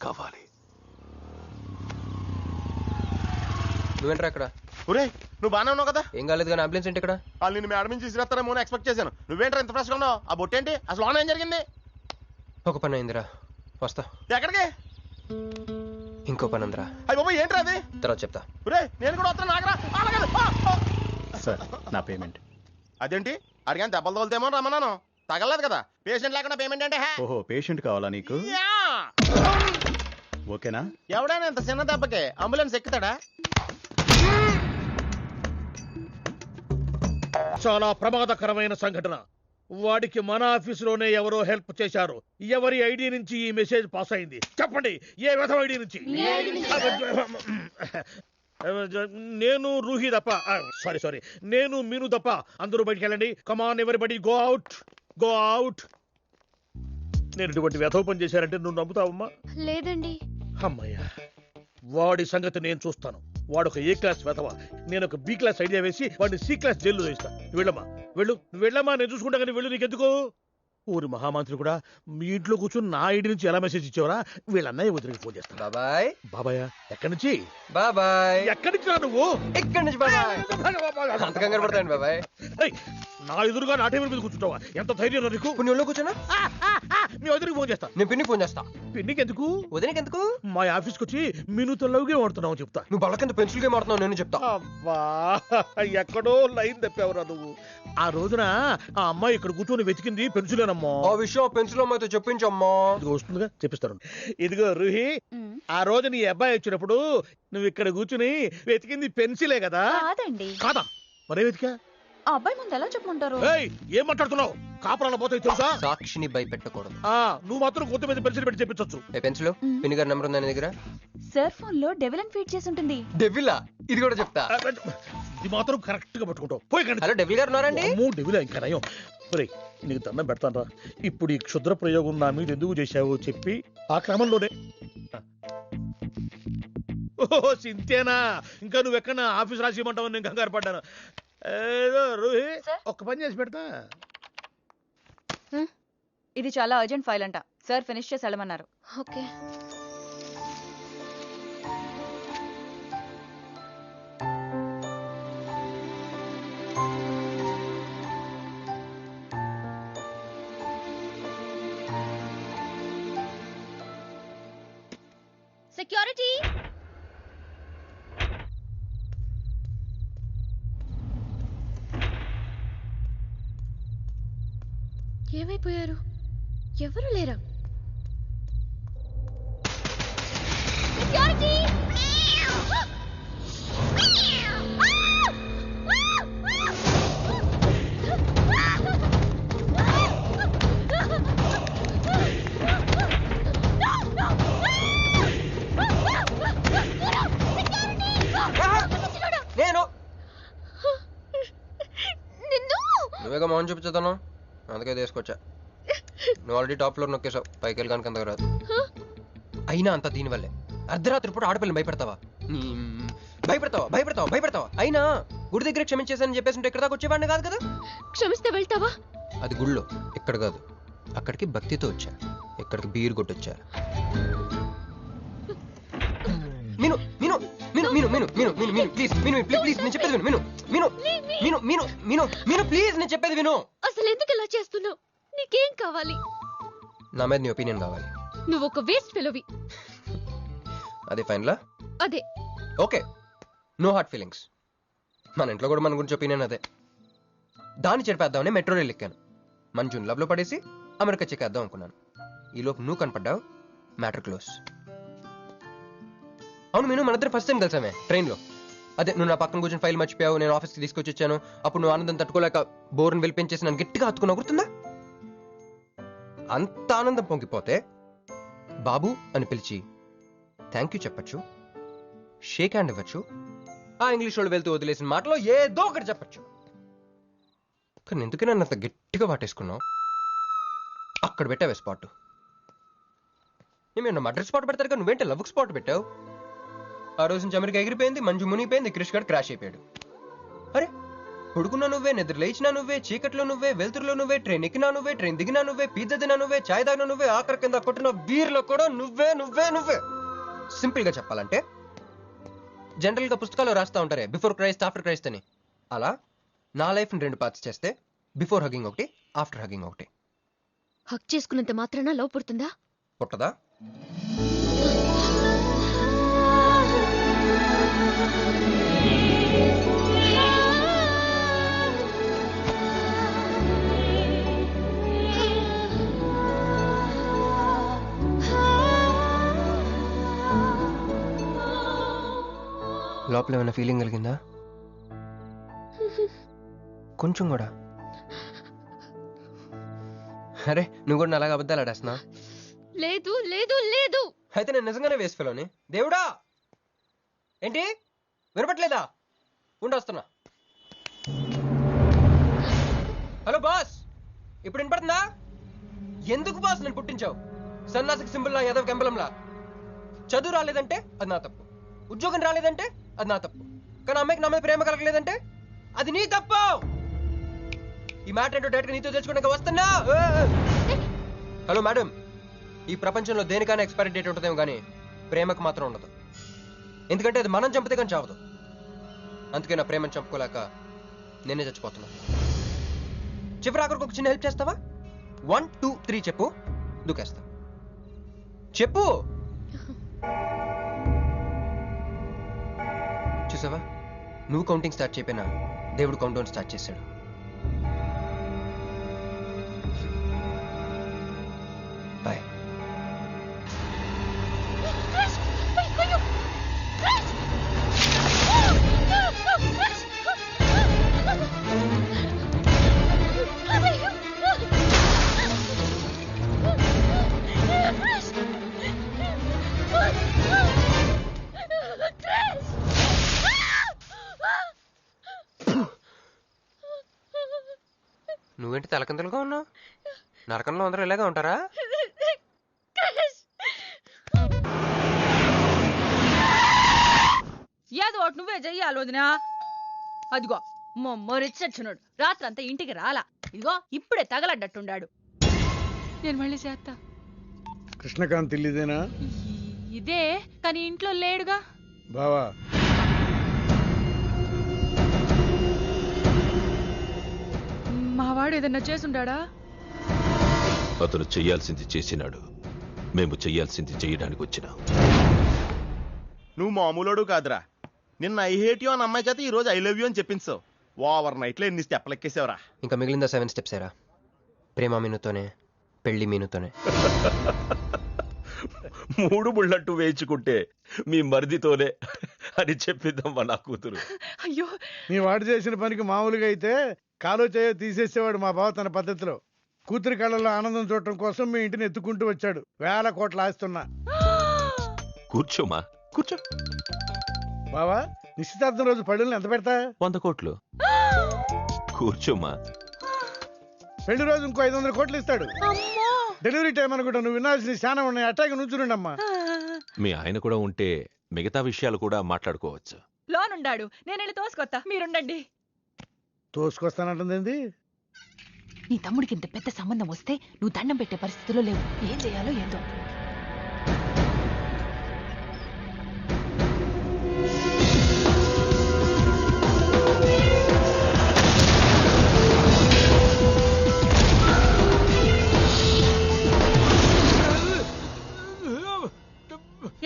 కావాలి. నువ్వేంట్రా ఇక్కడ? ఒరే నువ్వు బాగానే ఉన్నావు కదా? ఏం కాలేదు కానీ అంబులెన్స్ ఏంటి ఇక్కడ? వాళ్ళు నిన్ను మేడం నుంచి తీసుకురాస్తారేమో ఎక్స్పెక్ట్ చేశాను. నువ్వేంట్రా ఇంత ఫ్రెష్గా ఉన్నావు? ఆ బొట్టేంటి అసలు ఆన్ ఏం జరిగింది? ఒక పని అయిందిరా, వస్తా. ఎక్కడికి? ఇంకో పని ఉందిరా. అయ్యి బాబు ఏంట్రా అది? తర్వాత చెప్తా. ఒరే నేను కూడా వస్తాను నాగరా. సార్ నా పేమెంట్. అదేంటి అడిగాను దెబ్బలు తోలుతేమో రమ్మన్నాను, తగలలేదు కదా. పేషెంట్ లేకుండా పేమెంట్ అంటే ఓహో పేషెంట్ కావాలా నీకు? ఓకేనా? ఎవడైనా ఇంత చిన్న దెబ్బకి అంబులెన్స్ ఎక్కుతాడా? చాలా ప్రమాదకరమైన సంఘటన. వాడికి మన ఆఫీసులోనే ఎవరో హెల్ప్ చేశారు. ఎవరి ఐడి నుంచి ఈ మెసేజ్ పాస్ అయింది చెప్పండి? ఏ విధం ఐడి నుంచి? నేను రూహి తప్ప, సారీ నేను మీను తప్ప అందరూ బయటికి వెళ్ళండి. Come on everybody go out, go out. నేను ఇటువంటి వ్యధవ పని చేశానంటే నువ్వు నమ్ముతావమ్మా? లేదండి. అమ్మయ్యా, వాడి సంగతి నేను చూస్తాను. వాడు ఒక ఏ క్లాస్ వెధవ, నేను ఒక బి క్లాస్ ఐడియా వేసి వాడిని సి క్లాస్ జైల్లో వేస్తాను. వెళ్ళమ్మా వెళ్ళు, నువ్వు వెళ్ళమ్మా, నేను చూసుకుంటా. కానీ వెళ్ళు, నీకెందుకు? ఊరి మహామంత్రి కూడా మీ ఇంట్లో కూర్చొని నా ఐడి నుంచి ఎలా మెసేజ్ ఇచ్చేవరా? వీళ్ళన్నయ్య వదిలికి ఫోన్ చేస్తాను. బాబాయ్. బాబాయ్ ఎక్కడి నుంచి? బాబాయ్ ఎక్కడి నుంచి రా నువ్వు? ఎక్కడి నుంచి బాబాయ్? అంత కంగారు పడతాయండి బాబాయ్. నా ఎదురుగా నా టేబుల్ మీద కూర్చుంటావా? ఎంత ధైర్యం నీకు? ఇప్పుడు నువ్వు కూర్చున్నా, మీ వదిలికి ఫోన్ చేస్తా. నేను పిన్నికి ఫోన్ చేస్తా. పిన్నికి ఎందుకు? వదినకి ఎందుకు? మా ఆఫీస్కి వచ్చి మీనుతో లవ్గా వాడుతున్నావు చెప్తా. నువ్వు బళ్ళకింత పెన్సిల్ గేమ్ ఆడుతున్నావు, నేను చెప్తా. అబ్బా, ఎక్కడో లైన్ తప్పావురా నువ్వు. ఆ రోజున ఆ అమ్మాయి ఇక్కడ కూర్చొని వెతికింది పెన్సిలేనమ్మా. ఆ విషయం పెన్సిల్ అమ్మాయితో చెప్పించమ్మా. ఇదిగో వస్తుందిగా, చెప్పిస్తాను. ఇదిగో రూహి, ఆ రోజు నీ అబ్బాయి వచ్చినప్పుడు నువ్వు ఇక్కడ కూర్చుని వెతికింది పెన్సిలే కదా? కాదండి. కాదా? మరే వెతికా? ఆ అబ్బాయి ముందు ఎలా చెప్పమంటారు? ఏం మాట్లాడుతున్నావు? కాపురాల పోతాయి తెలుసా? సాక్షిని భయపెట్టకూడదు. నువ్వు మాత్రం కొత్త మీద పెన్సిల్ పెట్టి చెప్పించచ్చు. ఏ పెన్సిల్? పిన్ని గారి నెంబర్ ఉందా నీ దగ్గర? సార్ ఫోన్ లో డెవిల్ అని ఫీడ్ చేసి ఉంటుంది. డెవిలా? ఇది కూడా చెప్తా. ఇది మాత్రం కరెక్ట్ గా పట్టుకుంటావు. పోయి కండి. హలో డెవిల్ గారు ఉన్నారండి? డెవిల్ ఇంకా నయం. నీకు దండం పెడతాను రా. ఇప్పుడు ఈ క్షుద్ర ప్రయోగం నా మీద ఎందుకు చేశావో చెప్పి ఆ క్రమంలోనే. ఓహో సింతేనా? ఇంకా నువ్వు ఎక్కడ ఆఫీస్ రాసి ఇవ్వమంటావు? నేను కంగారు పడ్డాను. ఏదో రూహి, ఒక్క పని చేసి పెడతా. ఇది చాలా అర్జెంట్ ఫైల్ అంట. సార్ ఫినిష్ చేసి వెళ్ళమన్నారు. ఓకే. సెక్యూరిటీ. ఏమైపోయారు? ఎవరు లేరా? సెక్యూరిటీ. నేను నువ్వేగా మౌన్ చూపించుతాను, అందుకే తీసుకొచ్చా. నువ్వు ఆల్రెడీ టాప్ ఫ్లోర్ నొక్కేసావు, పైకి వెళ్ళి కనుక అంతకు రాదు. అయినా అంత దీనివల్లే అర్ధరాత్రి పూట ఆడపిల్లని భయపెడతావా? భయపెడతావా భయపెడతావా భయపెడతావా? అయినా గుడి దగ్గర క్షమించేసానని చెప్పేసి ఉంటే ఇక్కడ దాకా వచ్చేవాడిని కాదు కదా. క్షమిస్తే వెళ్తావా? అది గుళ్ళో, ఇక్కడ కాదు. అక్కడికి భక్తితో వచ్చా, ఇక్కడికి బీరు కొట్టొచ్చా. మీను మీను మీను మీను మీను మీను మీను మీను ప్లీజ్ మీను ప్లీజ్ నేను చెప్పేది విను. మీను మీను మీను మీను మీను ప్లీజ్ నేను చెప్పేది విను. అసలు ఎందుకు ఇలా చేస్తున్నావు? నీకేం కావాలి? నా మీద నీ ఒపీనియన్ కావాలి. నువ్వు ఒక వేస్ట్ ఫెలోవి. అదే ఫైనలా? అదే. Okay, no hard feelings. మన ఇంట్లో కూడా మన గురించి ఒపీనియన్ అదే. దాన్ని చెరిపేద్దామని మెట్రో రైల్ ఎక్కాను. మంజుని లవ్లో పడేసి అమెరికా చెక్కేద్దాం అనుకున్నాను. ఈలోపు నువ్వు కనపడ్డావు, మ్యాటర్ క్లోజ్. అవును మీను, మన ఇద్దరు ఫస్ట్ టైం కలిసామే ట్రైన్లో. అదే నువ్వు నా పక్కన కూర్చొని ఫైల్ మర్చిపోయావు, నేను ఆఫీస్కి తీసుకొచ్చి వచ్చాను. అప్పుడు నువ్వు ఆనందం తట్టుకోలేక బోర్ని వెళ్ళిపించేసి నన్ను గట్టిగా హత్తుకున్నా, గుర్తుందా? అంత ఆనందం పొంగిపోతే బాబు అని పిలిచి థ్యాంక్ యూ చెప్పచ్చు, షేక్ హ్యాండ్ ఇవ్వచ్చు, ఆ ఇంగ్లీష్ వాళ్ళు వెళ్తూ వదిలేసిన మాటలో ఏదో ఒకటి చెప్పచ్చు. కానీ ఎందుకు నన్ను అంత గట్టిగా వాటేసుకున్నావు? అక్కడ పెట్టావే స్పాట్. ఏమన్నా మర్డర్ స్పాట్ పెడతారు కానీ నువ్వేంటే లవ్ స్పాట్ పెట్టావు. ఆ రోజు నుంచి అమెరికా ఎగిరిపోయింది, మంజు మునిగిపోయింది, క్రిష్ గారు క్రాష్ అయిపోయాడు. అరే పడుకున్నా నువ్వే, నిద్ర లేచినా నువ్వే, చీకట్లో నువ్వే, వెలుతురులో నువ్వే, ట్రైన్ ఎక్కినా నువ్వే, ట్రైన్ దిగినా నువ్వే, పిజ్జా తినా నువ్వే, చాయ్ తాగినా నువ్వే, ఆఖరి కింద కొట్టిన బీర్లో కూడా నువ్వే నువ్వే నువ్వే. సింపుల్ గా చెప్పాలంటే జనరల్ గా పుస్తకాలు రాస్తా ఉంటారే బిఫోర్ క్రైస్ట్ ఆఫ్టర్ క్రైస్ట్ అని, అలా నా లైఫ్ ని 2 పార్ట్స్ చేస్తే బిఫోర్ హగింగ్ ఒకటి, ఆఫ్టర్ హగింగ్ ఒకటి. హక్ చేసుకున్నంత మాత్రాన లవ్ పుడుతుందా? పుట్టదా? లోపల ఏమైనా ఫీలింగ్ కలిగిందా? కొంచెం కూడా? అరే నువ్వు కూడా అలాగే అబద్ధాలు ఆడేస్తున్నా? లేదు లేదు లేదు. అయితే నేను నిజంగానే వేస్ట్ ఫెలోని. దేవుడా ఏంటి వినపట్లేదా? ఉండొస్తున్నా. హలో బాస్, ఇప్పుడు వినపడుతుందా? ఎందుకు బాస్ నన్ను పుట్టించావు? సన్నాసికి సింబల్ లా, యాదవ్ కెంబలంలా. చదువు రాలేదంటే అది నా తప్పు, ఉద్యోగం రాలేదంటే అది నా తప్పు, కానీ అమ్మాయికి నా మీద ప్రేమ కలగలేదంటే అది నీ తప్పు. ఈ మ్యాటర్ ఏంటో డైరెక్ట్గా నీతో తెలుసుకోవడానికి వస్తున్నా. హలో మేడం, ఈ ప్రపంచంలో దేనికైనా ఎక్స్పైరీ డేట్ ఉంటుందేమో కానీ ప్రేమకు మాత్రం ఉండదు. ఎందుకంటే అది మనం చంపితే కానీ చావదు. అందుకే నా ప్రేమను చంపుకోలేక నేనే చచ్చిపోతున్నా. చివరి ఆఖరికి ఒక చిన్న హెల్ప్ చేస్తావా? 1 2 3 చెప్పు, దూకేస్తా. చెప్పు. చూసావా, నువ్వు కౌంటింగ్ స్టార్ట్ చేయపోయినా దేవుడు కౌంట్ డౌన్ స్టార్ట్ చేశాడు. బాయ్. నువ్వేంటి తలకిందులుగా ఉన్నావు? నరకంలో అందరూ ఇలాగే ఉంటారా? ఏదో ఒకటి నువ్వే చెయ్యాలి వదినా. అదిగో మొరిచచ్చున్నాడు, రాత్రంతా ఇంటికి రాలా. ఇదిగో ఇప్పుడే తగలడ్డట్టుండాడు. నేను మళ్ళీ చేస్తా. కృష్ణకాంత్ ఇల్లుదేనా? ఇదే, కానీ ఇంట్లో లేడుగా. బావా, మావాడు ఏదన్నా చేసుండాడా? అతను చెయ్యాల్సింది చేసినాడు, మేము చెయ్యాల్సింది చెయ్యడానికి వచ్చినాం. నువ్వు మామూలుడు కాదురా. నిన్న ఐ హేట్ యూ అని అమ్మాయి చేత ఈ రోజు ఐ లవ్ యూ అని చెప్పించావు. ఓవర్ నైట్ లో ఎన్ని స్టెప్లు ఎక్కేసావురా. ఇంకా మిగిలిందా 7 స్టెప్స్ ఏరా? ప్రేమ మీనుతోనే, పెళ్లి మీనుతోనే. 3 ముళ్ళట్టు వేయించుకుంటే మీ మరిదితోనే అని చెప్పిద్దమ్మా నా కూతురు. అయ్యో, మీ వాడు చేసిన పనికి మామూలుగా అయితే కాలో చేయ తీసేసేవాడు మా బావ తన పద్ధతిలో. కూతురి కళ్ళలో ఆనందం చూడటం కోసం మీ ఇంటిని ఎత్తుకుంటూ వచ్చాడు. 1000 కోట్లు ఆస్తున్నా. కూర్చోమా, కూర్చో. బావా, నిశ్చితార్థం రోజు పళ్ళుల్ని ఎంత పెడతా? 100 కోట్లు. కూర్చోమా. పెళ్లి రోజు ఇంకో 500 కోట్లు ఇస్తాడు. డెలివరీ టైం అనుకుంటా. నువ్వు వినాల్సిన చాలా ఉన్నాయి. అట్టాగే నుంచుండమ్మా. మీ ఆయన కూడా ఉంటే మిగతా విషయాలు కూడా మాట్లాడుకోవచ్చు. లోనుండాడు, నేను వెళ్ళి తోసుకొత్తా, మీరుండండి. తోసుకొస్తానంటుంది. నీ తమ్ముడికి ఇంత పెద్ద సంబంధం వస్తే నువ్వు దండం పెట్టే పరిస్థితిలో లేవు. ఏం చేయాలో ఏందో.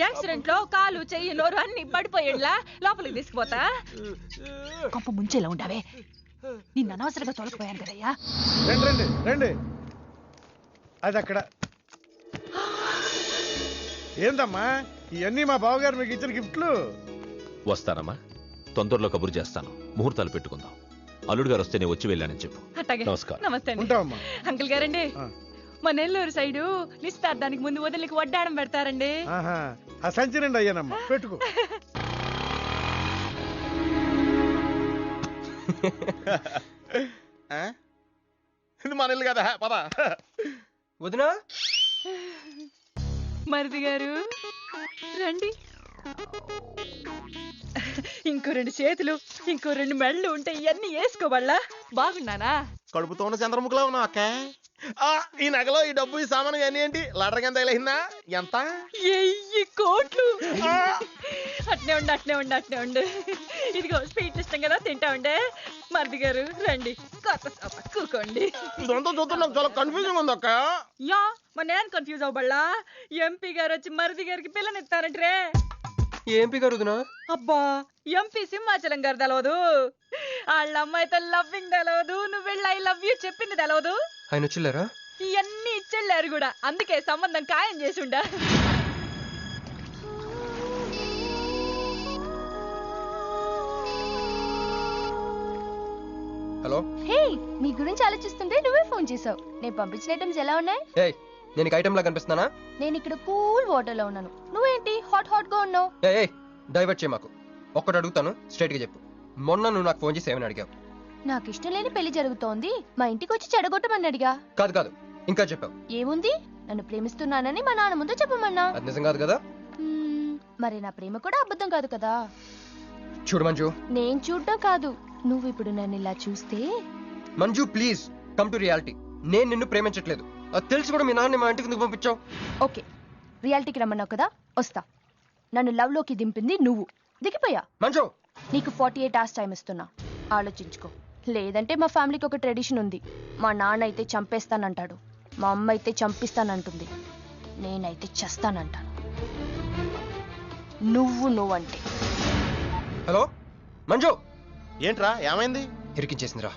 యాక్సిడెంట్ లో కాలు, చెయ్యి, నోరు అన్ని పడిపోయేలా లోపలికి తీసుకుపోతా. కొంప ముంచేలా ఉండవే. నిన్ను అనవసరంగా తొలగిపోయాను కదయ్యా. రండి రండి రండి. అది అక్కడ. ఏందమ్మా ఇవన్నీ మా బావగారు మీకు ఇచ్చిన గిఫ్ట్లు? వస్తానమ్మా, తొందరలో కబురు చేస్తాను. ముహూర్తాలు పెట్టుకుందాం. అల్లుడు గారు వస్తే నేను వచ్చి వెళ్ళానని చెప్పు. అట్టాగే. నమస్కారం. నమస్తే అండి. ఉంటావమ్మా. అంకుల్ గారండి, మా నెల్లూరు సైడు నిశ్చితార్థానికి ముందు వదిలికి వడ్డాడం పెడతారండి. ఆహా, ఆ సంచి నిండి అయ్యానమ్మా, పెట్టుకో. ఇది మన ఇల్లు కదా, పద. వదినా, మరిది గారు రండి. ఇంకో 2 చేతులు, ఇంకో 2 మెళ్ళు ఉంటే ఇవన్నీ వేసుకోవాలా? బాగున్నానా? కడుపుతో ఉన్న చంద్రముఖిలో ఉన్నావు అక్క. ఈ నగలో ఈ డబ్బు ఈ సామాను ఇవన్నీ ఏంటి లాటరీ ఎంత తగిలిందా? ఎంత? 1000 కోట్లు. అట్నే ఉండు. ఇదిగో స్వీట్లు ఇష్టం కదా, తింటా ఉండే. మరిది గారు రండి, కొత్త సోఫా కూకోండి. ఇదంతా చూస్తే నాకు చాలా కన్ఫ్యూజింగ్ ఉంది అక్క. యా మరి నేను కన్ఫ్యూజ్ అవ్వబల్లా. ఎంపీ గారు వచ్చి మరిది గారికి పిల్లనిస్తారంట్రే. ఏంపి గారుదునా? అబ్బా ఎంపీ సింహాచలం గారు తెలవదు, వాళ్ళ అమ్మాయితో లవ్వింగ్ తెలవదు, నువ్వు వెళ్ళి ఐ లవ్ యూ చెప్పింది తెలవదు. ఆయన వచ్చిల్లారా? ఇవన్నీ ఇచ్చెళ్ళారు కూడా, అందుకే సంబంధం ఖాయం చేసి ఉండా. హలో. హే, నీ గురించి ఆలోచిస్తుంటే నువ్వే ఫోన్ చేసావు. నేను పంపించిన ఐటమ్స్ ఎలా ఉన్నాయి? ఏయ్, నేను ఐటమ్ లా కనిపిస్తున్నానా? నేను ఇక్కడ కూల్ వాటర్ లో ఉన్నాను, నువ్వేంటి హాట్ గా ఉన్నావు? ఏ డైవర్ట్ చేయ మాకు. ఒక్కటి అడుగుతాను, స్ట్రైట్ గా చెప్పు. మొన్న నువ్వు నాకు ఫోన్ చేసి ఏమని అడిగావు? నాకు ఇష్టం లేని పెళ్లి జరుగుతోంది, మా ఇంటికి వచ్చి చెడగొట్టమని అడిగా. కాదు ఇంకా చెప్పావు. ఏముంది, నన్ను ప్రేమిస్తున్నానని మా నాన్న ముందు చెప్పమన్నా. అది నిజం కాదు కదా? మరి నా ప్రేమ కూడా అబద్ధం కాదు కదా? చూడు మంజు. నేను చూడటం కాదు, నువ్వు ఇప్పుడు నన్ను ఇలా చూస్తే. Manju please come to reality. నేను నిన్ను ప్రేమించట్లేదు, అది తెలిసి కూడా మీ నాన్న మా ఇంటికి ఎందుకు పంపించావు? ఓకే, రియాలిటీకి రమ్మన్నావు కదా, వస్తా. నన్ను లవ్ లోకి దింపింది నువ్వు, దిగిపోయా. మంజు నీకు 48 hours టైం ఇస్తున్నా, ఆలోచించుకో. లేదంటే మా ఫ్యామిలీకి ఒక ట్రెడిషన్ ఉంది, మా నాన్న అయితే చంపేస్తానంటాడు, మా అమ్మ అయితే చంపిస్తానంటుంది, నేనైతే చస్తానంటాను. నువ్వంటే. హలో మంజు. ఏంట్రా ఏమైంది? ఇరికించేసిందిరా.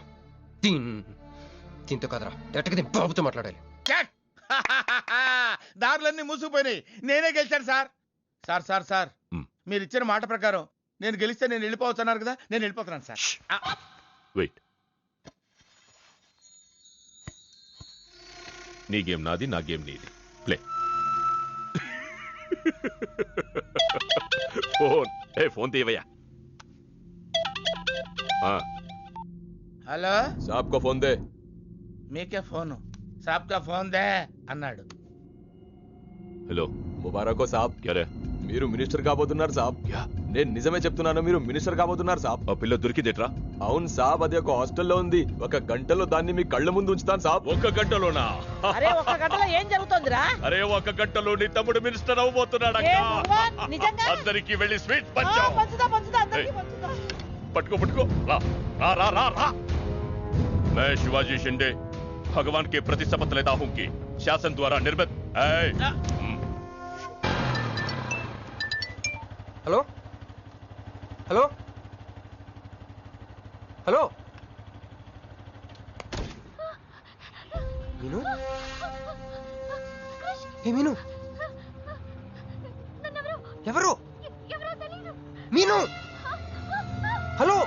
దీంతో కదరా, డైరెక్ట్గా దీని బాబుతో మాట్లాడాలి. దారులన్నీ మూసుకుపోయినాయి, నేనే గెలిచాను సార్. సార్ మీరు ఇచ్చిన మాట ప్రకారం నేను గెలిస్తే నేను వెళ్ళిపోతున్నారు కదా, నేను వెళ్ళిపోతున్నాను సార్. వెయిట్. నీ గేమ్ నాది, నా గేమ్ నీది. ప్లే. ఫోన్ తీవయ్యా. హలో, సాబ్ కో ఫోన్ దే. మీకే ఫోను, సాబ్ కా ఫోన్ దే అన్నాడు. హలో, ముబారకో సాబ్. క్యారే, మీరు మినిస్టర్ కాబోతున్నారు సాబ్. నేను నిజమే చెప్తున్నాను, మీరు మినిస్టర్ కాబోతున్నారు సాబ్. ఆ పిల్ల దొరికిదేట్రా? అవును సాబ్, అది ఒక హాస్టల్లో ఉంది. 1 గంటలో దాన్ని మీ కళ్ళ ముందు ఉంచుతాను సాబ్. 1 గంటలోనా? అరే 1 గంటలో ఏం జరుగుతోందిరా? అరే 1 గంటలో నీ తమ్ముడు మినిస్టర్ అవబోతున్నాడు. అందరికి వెళ్ళి స్వీట్ పంచావు. పట్టుకో. రా. मैं शिवाजी शिंदे भगवान के प्रति शपथ लेता हूं कि शासन द्वारा निर्मित। హలో మీను. ఏ మీను, ఎవరు? మీను, హలో.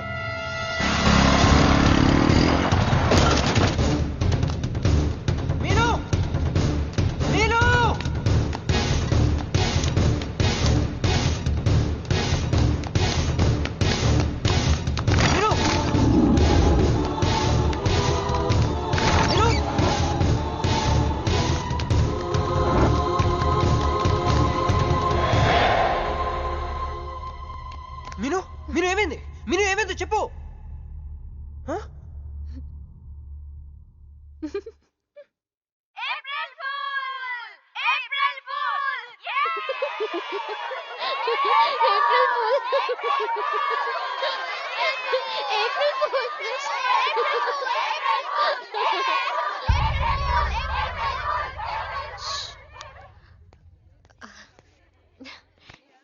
మీను ఏమైంది చెప్పు.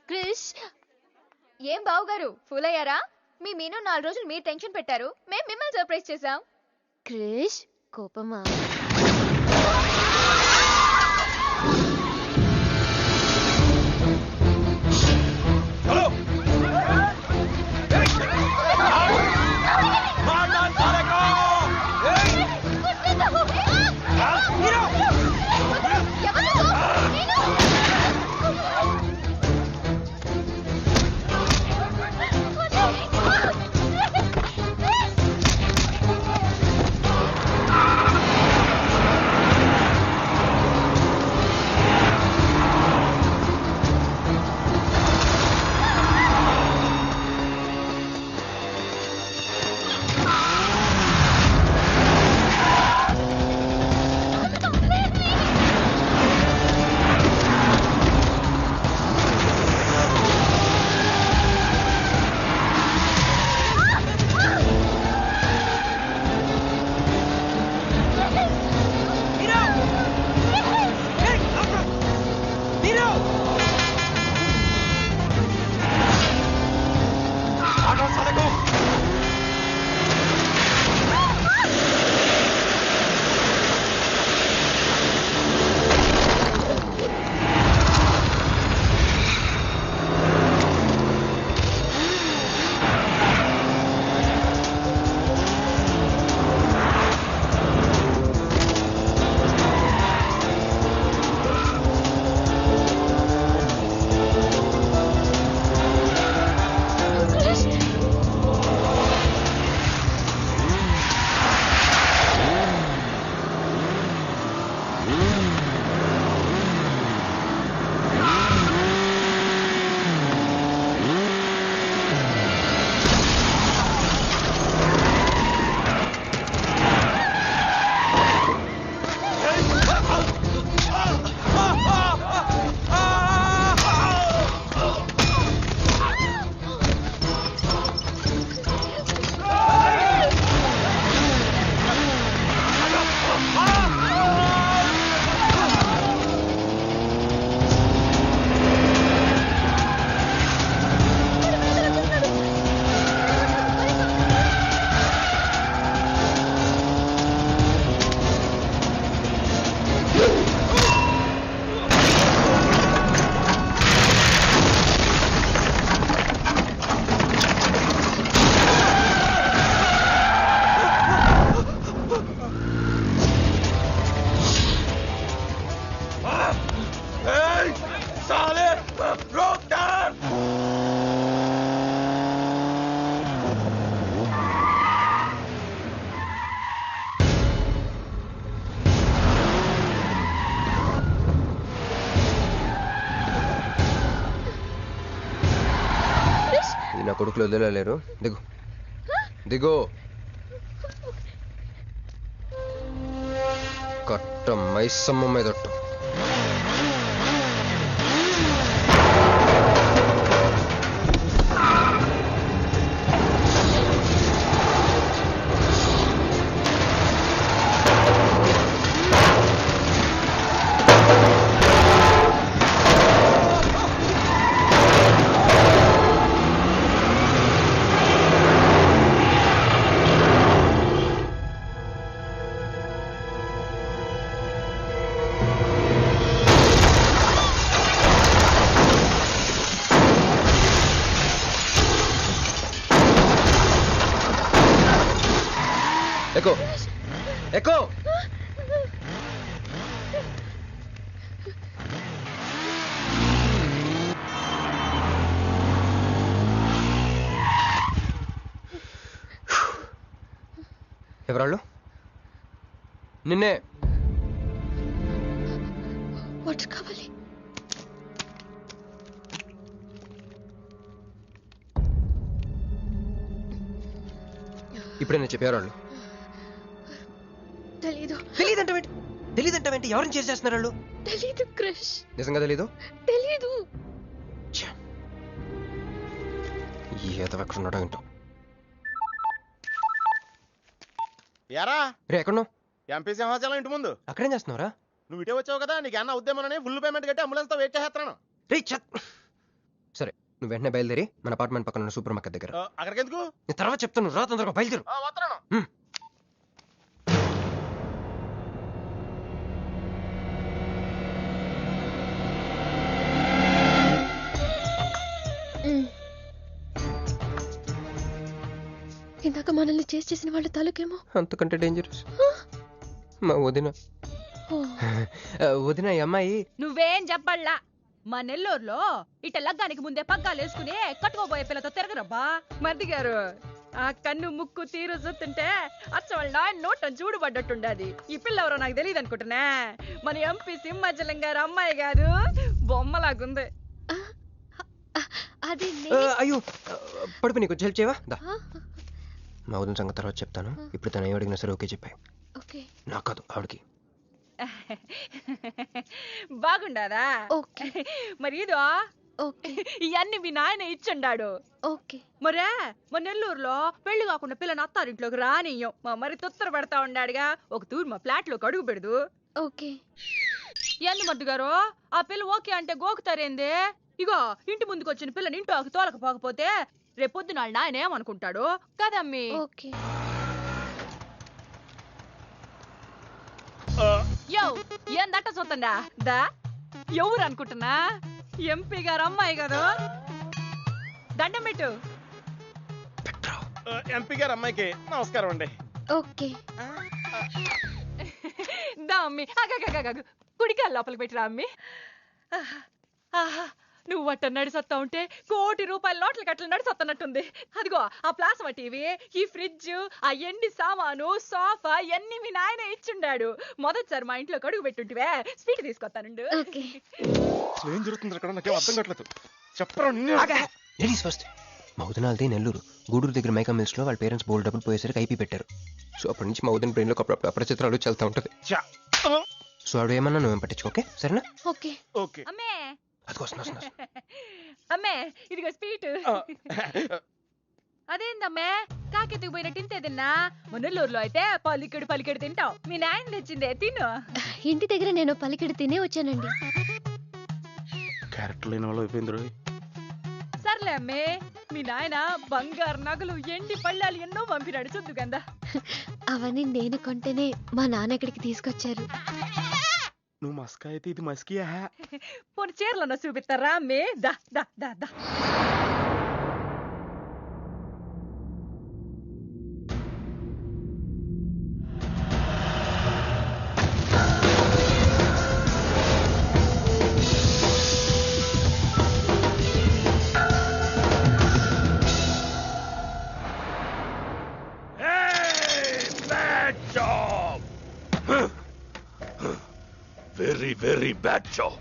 క్రిష్, ఏం బావగారు ఫూల్ అయ్యారా? మీ మీను 4 రోజులు మీరు టెన్షన్ పెట్టారు, మేము మిమ్మల్ని సర్ప్రైజ్ చేసాం. క్రిష్ కోపమా? నా కొడుకులు వదిలేలేరు. దిగు దిగు. కట్ట మైసమ్మ మీదట్టు. ఎక్కు ఎక్కు. ఎవరాళ్ళు? నిన్నే. వాటర్ కావాలి. ఇప్పుడే నేను చెప్పేవాళ్ళు. తెలీదు. తెలీదంటే ఎవరిని చేస్తున్నారు వాళ్ళు? తెలీదు క్రష్. నిజంగా తెలీదు? తెలీదు. ఏదో ఎక్కడ ఉన్నాడో ఏంటో. ఎరా రే ఎక్కడున్నావు? ఎంపీ సింహాచలం ఇంటి ముందు. అక్కడేం చేస్తున్నావురా? నువ్వు ఇటే వచ్చావు కదా, నీకు అన్న ఉద్యమని ఫుల్ పేమెంట్ కట్టి అంబులెన్స్ తో వెయిట్ చేస్తున్నాను. రే సరే, నువ్వు వెంటనే బయలుదేరి మన అపార్ట్మెంట్ పక్కన ఉన్న సూపర్ మార్కెట్ దగ్గర. అక్కడికి ఎందుకు? నేను తర్వాత చెప్తాను, రా తొందరగా బయలుదేరు. వస్తున్నాను. ఇందాక మనల్ని చేసిన వాళ్ళ తాలూకేమో అంతకంటే డేంజరస్ మా వదిన. వదిన ఈ అమ్మాయి. నువ్వేం చెప్పల్లా. మా నెల్లూరులో ఇట లగ్గానికి ముందే పగ్గాలు వేసుకుని కట్టుకోబోయే పిల్లతో తిరగరబ్బా. మరిది గారు ఆ కన్ను ముక్కు తీరు చూస్తుంటే అచ్చ వాళ్ళ నాయన నోట చూడుబడ్డట్టుండది. ఈ పిల్ల ఎవరో నాకు తెలియదు అనుకుంటున్నా. మన ఎంపీ సింహాచలం గారు అమ్మాయి కాదు, బొమ్మలాగుంది. అది అయ్యో పడుపు, నీకు హెల్ప్ చేయవా? మా వదిన సంగతి తర్వాత చెప్తాను. ఇప్పుడు తను ఏం అడిగినా సరే ఓకే చెప్పాయి. నాకు కాదు, ఆవిడకి. బాగుండాదా? మరి ఇదో ఇవన్నీ మీ నాయన ఇచ్చుండాడు. మరే మా నెల్లూరులో పెళ్లి కాకుండా పిల్లని అత్తారింట్లోకి రానియ్యం. మా మరి తొత్తర పెడతా ఉండాడుగా. ఒక తూరు మా ఫ్లాట్ లోకి అడుగు పెడదు. ఎందు మద్దు గారు ఆ పిల్ల ఓకే అంటే గోకుతారేంది? ఇగో ఇంటి ముందుకు వచ్చిన పిల్లని ఇంటి తోలకపోకపోతే రేపొద్దున వాళ్ళ నాయన ఏమనుకుంటాడు కదమ్మీ? యో ఏందట్ట చూతండా దా? ఎవరు అనుకుంటున్నా? ఎంపీ గారు అమ్మాయి కదా. దండం పెట్టు. ఎంపీ గారు అమ్మాయికి నమస్కారం అండి. దా అమ్మి, కుడికాయలు లోపలికి పెట్టిరా అమ్మి. నువ్వు అట్ట నడిసొత్తా ఉంటే ₹1 కోటి నోట్ల కట్టలు నడిసొత్తనట్టుంది. అదిగో ఆ ప్లాస్మా టీవీ, ఈ ఫ్రిడ్జ్, ఆ ఎండి సామాను, సోఫా ఇవన్నీ మీ నాయన ఇచ్చుండాడు. మొదటిసారి మా ఇంట్లో అడుగు పెట్టుంటివే, స్వీట్ తీసుకొస్తానుండు. ఏం జరుగుతుంది అక్కడ? నాకేం అర్థం కావట్లేదు. చెప్పరా. ఫస్ట్ మా వదినాలది నెల్లూరు. గూడూరు దగ్గర మైకా మిల్స్ లో వాళ్ళ పేరెంట్స్ బోల్డ్ డబ్బులు పోయేసరికి ఐపీ పెట్టారు. సో అప్పటి నుంచి మా వదిన బ్రెయిన్ లో అపరిచిత్రాలు చల్తా ఉంటది. సో ఆవిడ ఏమన్నా నువ్వేం పట్టించుకో, ఓకే? సరేనా? అమ్మే అది వస్తున్నా. అమ్మే ఇదిగో స్వీట్. అదేందమ్మే కాకెత్తుకు పోయినట్టు ఇంతే తిన్నా? మున్నెల్లూరులో అయితే పలికెడు తింటావు. మీ నాయన తెచ్చిందే తిను. ఇంటి దగ్గర నేను పలికెడు తినే వచ్చానండి. క్యారెక్టర్ లేని వాళ్ళు అయిపోయింది. సర్లే అమ్మే, మీ నాయన బంగారు నగలు, ఎండి పళ్ళాలు ఎన్నో పంపినాడు చూద్దు కదా. అవన్నీ నేను కొంటేనే మా నాన్న ఇక్కడికి తీసుకొచ్చారు. నువ్వు మస్కా అయితే ఇది మస్కియా? పోనీ చీరలన్నా చూపిస్తారా అమ్మే? దా దా దా దా. Very bad job.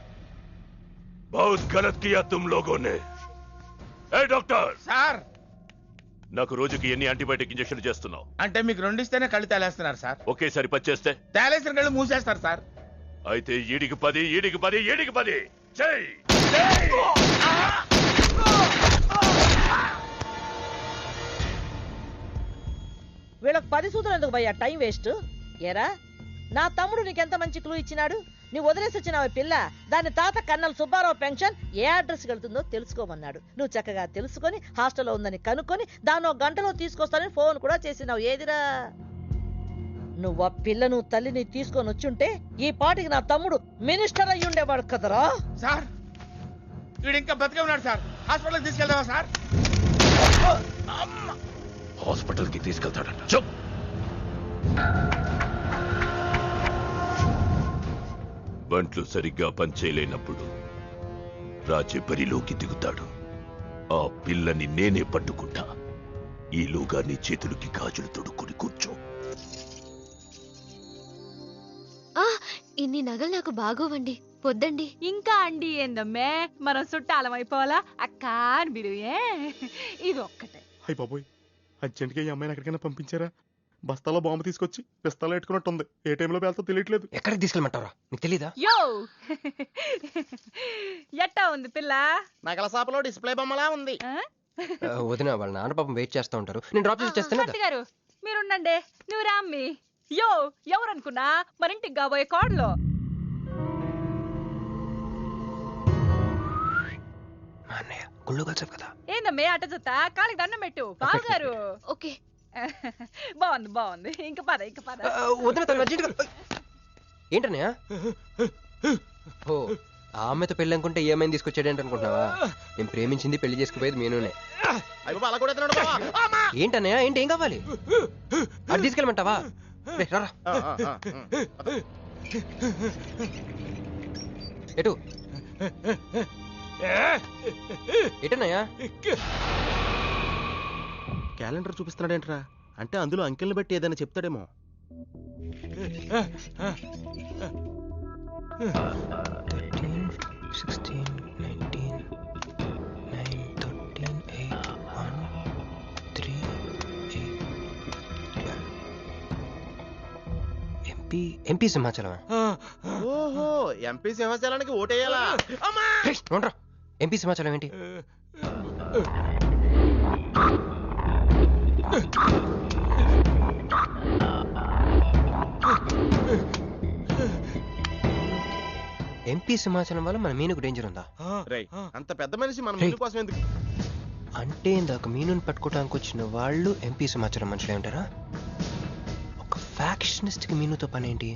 बहुत गलत किया तुम लोगों ने. ए डॉक्टर సార్, నాకు రోజుకి ఎన్ని యాంటీబయాటిక్ ఇంజెక్షన్ చేస్తున్నావు? అంటే మీకు 2 ఇస్తేనే కళ్ళు తేలేస్తున్నారు సార్. ఒకేసారి పచ్చేస్తే తేలేసిన కళ్ళు మూసేస్తారు సార్. అయితే ఈడికి 10, ఈడికి 10, ఈడికి 10 చెయ్. వీళ్ళకి 10 సూత్రం ఎందుకు భయ్యా, టైం వేస్ట్. ఏరా నా తమ్ముడు నీకెంత మంచి క్లూ ఇచ్చినాడు. నువ్వు వదిలేసి వచ్చినావు పిల్ల, దాని తాత కన్నల సుబ్బారావు పెన్షన్ ఏ అడ్రస్కి వెళ్తుందో తెలుసుకోమన్నాడు. నువ్వు చక్కగా తెలుసుకొని హాస్టల్లో ఉందని కనుక్కొని దాన్ని 1 గంటలో తీసుకొస్తానని ఫోన్ కూడా చేసినావు. ఏదిరా నువ్వు ఆ పిల్లను తల్లిని తీసుకొని వచ్చుంటే ఈ పాటికి నా తమ్ముడు మినిస్టర్ అయ్యి ఉండేవాడు కదరా. సార్ వీడు ఇంకా బతికే ఉన్నాడు సార్. హాస్పిటల్కి తీసుకెళ్దామా సార్? హాస్పిటల్ కి తీసుకెళ్తాడంట. చెప్. బంట్లు సరిగ్గా పనిచేయలేనప్పుడు రాజే బరిలోకి దిగుతాడు. ఆ పిల్లని నేనే పట్టుకుంటా. ఈలోగా నీ చేతులకి గాజులు తొడుక్కుని కూర్చో. ఇన్ని నగలు నాకు బాగోవండి, పొద్దండి. ఇంకా అండి ఏందమ్మే, మనం చుట్టాలం అయిపోవాలా అక్క అని బిరువే. ఇది ఒక్కటే. అయ్యి బాబోయ్, అర్జెంట్గా ఈ అమ్మాయిని ఎక్కడికైనా పంపించారా? బస్తాలో బాంబు తీసుకొచ్చి పిస్తాలో పెట్టుకున్నట్టుంది. ఏ టైంలో వెళ్తా తెలియట్లేదు. ఎక్కడికి తీసుకెళ్ళమంటారా? నీకు తెలీదా? యో ఎట్టా ఉంది పిల్ల? నగల షాపులో డిస్ప్లే బొమ్మలా ఉంది. వదిన వాళ్ళ నాన్న పాపం వెయిట్ చేస్తూ ఉంటారు. నేను డ్రాప్ చేసి చేస్తాను. గారు మీరుండండి, నువ్వు రామ్మి. యో ఎవరనుకున్నా మరింటికి కాబోయే కోడలో. గుళ్ళు కలిసావు కదా. ఏందమ్మే అట్ట చూస్తా, కాలికి దండం పెట్టు బావగారు. ఓకే బాగుంది బాగుంది. ఇంక పద ఇంక పద. వదిన తను అర్జెంట్గా. ఏంటన్నయ్య? ఓ ఆ అమ్మాయితో పెళ్ళి అనుకుంటే ఈ అమ్మాయిని తీసుకొచ్చాడేంటి అనుకుంటున్నావా? నేను ప్రేమించింది పెళ్లి చేసుకుపోయేది మీనునే. ఏంటన్నయ్య? ఏంటి ఏం కావాలి? అది తీసుకెళ్ళమంటావా? రారా. ఎటు ఎటన్నయ్యా? క్యాలెండర్ చూపిస్తున్నాడేంట్రా? అంటే అందులో అంకెల్ని బట్టి ఏదైనా చెప్తాడేమో. ఎంపీ సింహాచలం. ఓహో, ఎంపీ సింహాచలానికి ఓటేయాలా? ఎంపీ సింహాచలం ఏంటి? ఎంపీ సింహాచలం వల్ల మన మీనుకు డేంజర్ ఉందా? అంత పెద్ద మనిషి మన మీను కోసం ఎందుకు? అంటే ఇందాక మీనుని పట్టుకోవడానికి వచ్చిన వాళ్ళు ఎంపీ సింహాచలం మనుషులే ఉంటారా? ఒక ఫ్యాక్షనిస్ట్ కి మీనుతో పని ఏంటి?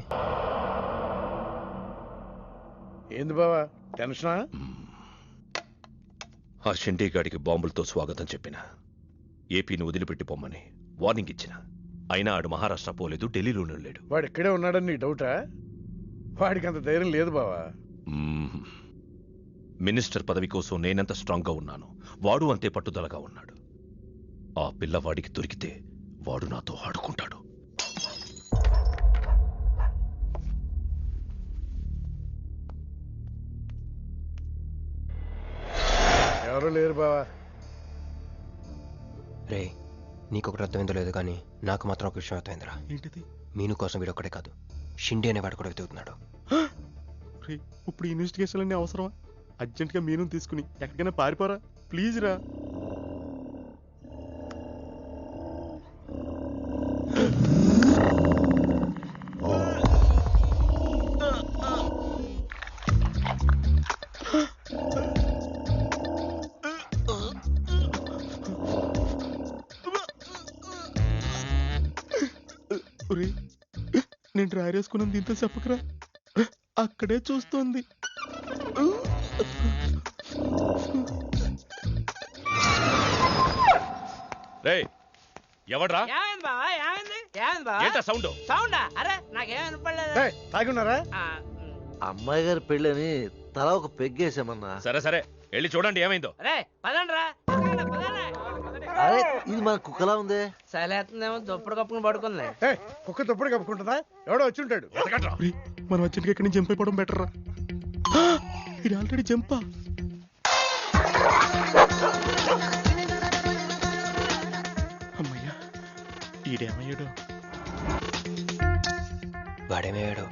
ఏంది బావా టెన్షనా? ఆ షిండే గాడికి బాంబులతో స్వాగతం చెప్పిన, ఏపీని వదిలిపెట్టి పొమ్మని వార్నింగ్ ఇచ్చిన. అయినా ఆడు మహారాష్ట్ర పోలేదు, ఢిల్లీలోనే లేడు. వాడు ఇక్కడే ఉన్నాడని నీ డౌటా? వాడికి అంత ధైర్యం లేదు బావా. మినిస్టర్ పదవి కోసం నేనెంత స్ట్రాంగ్గా ఉన్నాను, వాడు అంతే పట్టుదలగా ఉన్నాడు. ఆ పిల్లవాడికి దొరికితే వాడు నాతో ఆడుకుంటాడు. ఎవరు లేరు బావా. రే నీకొకటి అర్థమైందో లేదు కానీ నాకు మాత్రం ఒక విషయం అర్థమైందిరా. ఏంటిది? మీను కోసం వీడు ఒక్కడే కాదు, షిండే అనేవాడు కూడా వెతుకుతున్నాడు. ఇప్పుడు ఇన్వెస్టిగేషన్ అన్నీ అవసరమా? అర్జెంట్గా మీను తీసుకుని ఎక్కడికైనా పారిపోరా ప్లీజ్ రా. నేను డ్రైరేసుకున్నాను, దీంతో చెప్పకరా. అక్కడే చూస్తోంది. ఎవడ్రా? తాగున్నారా? అమ్మాయి గారి పెళ్ళని తల ఒక పెగ్గేసామన్నా. సరే సరే వెళ్ళి చూడండి ఏమైందో. అరే ఇది మన కుక్కలా ఉంది. సలేతుందేమో దుప్పుడు కప్పుకుని పడుకుంది. కుక్క దుప్పుడు కప్పుకుంటుందా? ఎవడో వచ్చి ఉంటాడు. మనం అర్జెంట్గా ఇక్కడి నుంచి జంప్ అయిపోవడం బెటర్ రా. ఇది ఆల్రెడీ జంపా. ఈడేమయ్యాడు? వాడేమయ్యాడు?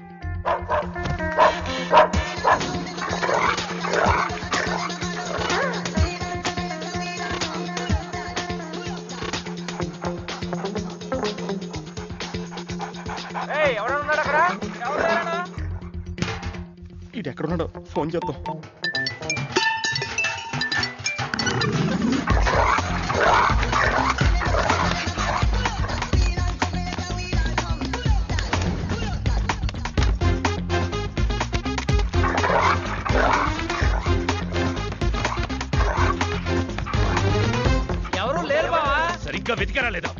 ఈడెక్కడున్నాడో ఫోన్ చేద్దాం. ఎవరు లేరు బావా. సరిగ్గా వెతికారా లేదా?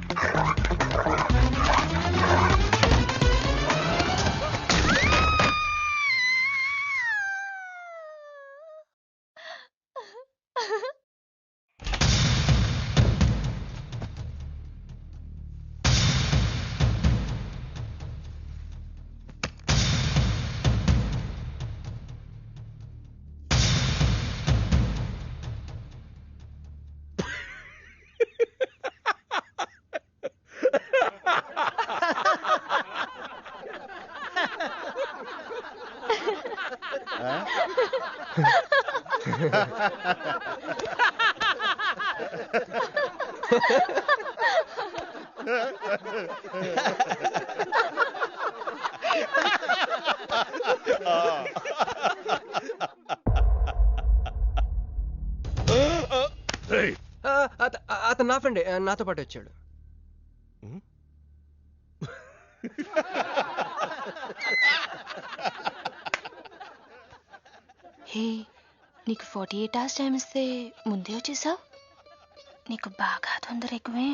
అతను నా ఫ్రెండే, నాతో పాటు వచ్చాడు. హే, నీకు 48 hours టైం ఇస్తే ముందే వచ్చేసావు. నీకు బాగా తొందర ఎక్కువే.